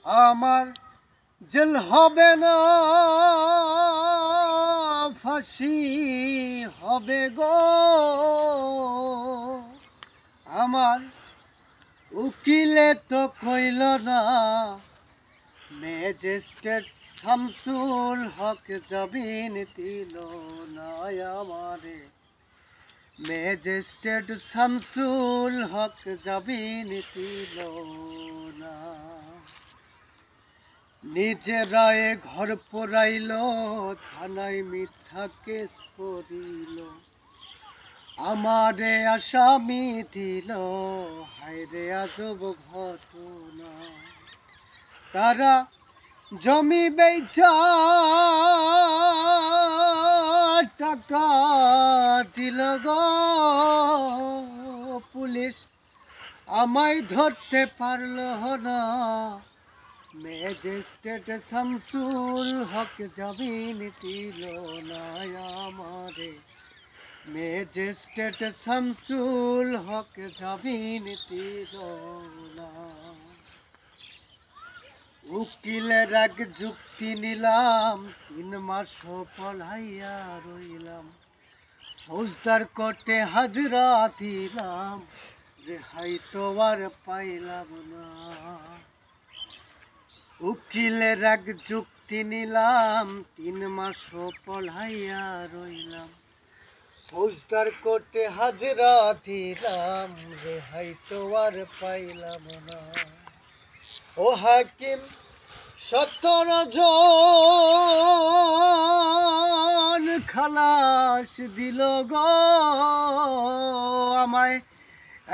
আমার জেল হবে না, ফাঁসি হবে গো। আমার উকিলে তো কইল না, ম্যাজিস্ট্রেট শামসুল হক জামিন দিল না আমারে। ম্যাজিস্ট্রেট শামসুল হক জামিন দিল না। নিজেরাই ঘর পোড়াইল, থানায় মিথ্যা কেস করিল, আমারে আসামি দিল। হায়রে আজব ঘটনা, তারা জমি বেচা টাকা দিল গো। পুলিশ আমায় ধরতে পারল না, ম্যাজিস্ট্রেট শামসুল হক জামিন দিল না আমারে। ম্যাজিস্ট্রেট শামসুল হক জামিন দিল না। উকিলের এক যুক্তি নিলাম, 3 মাস পলাইয়া রইলাম। ফৌজদার কোর্টে হাজরা দিলাম, রেহাই তো আর পাইলাম না। উকিলের এক যুক্তি নিলাম, 3 মাস পলাইয়া রইলাম। ফৌজদার কোর্টে হাজরা দিলাম, রেহাই তো আর পাইলাম না। ও হাকিম 17 জন খালাস দিল গো, আমায়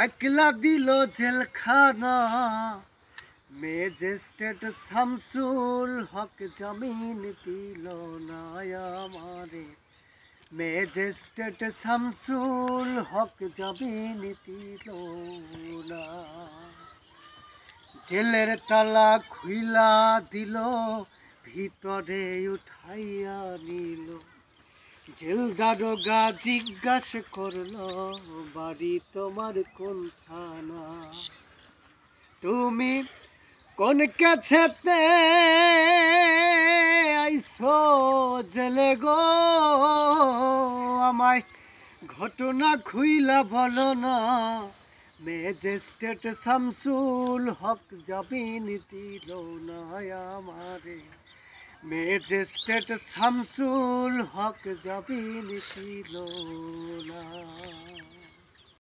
একলা দিল জেলখানা। ম্যাজিস্ট্রেট শামসুল হক জামিন দিল না আমারে। ম্যাজিস্ট্রেট শামসুল হক জামিন দিল না। জেলের তালা খুইলা দিল, ভিতরে উঠাইয়া নিল। জেল দারোগা জিজ্ঞাসা করল, বাড়ি তোমার কোন থানা? তুমি কোন কাছেতে আইসো জেলে গো? আমায় ঘটনা খুইলা বলো না। ম্যাজিস্ট্রেট শামসুল হক জামিন দিল না আমারে। ম্যাজিস্ট্রেট শামসুল হক জামিন দিল না।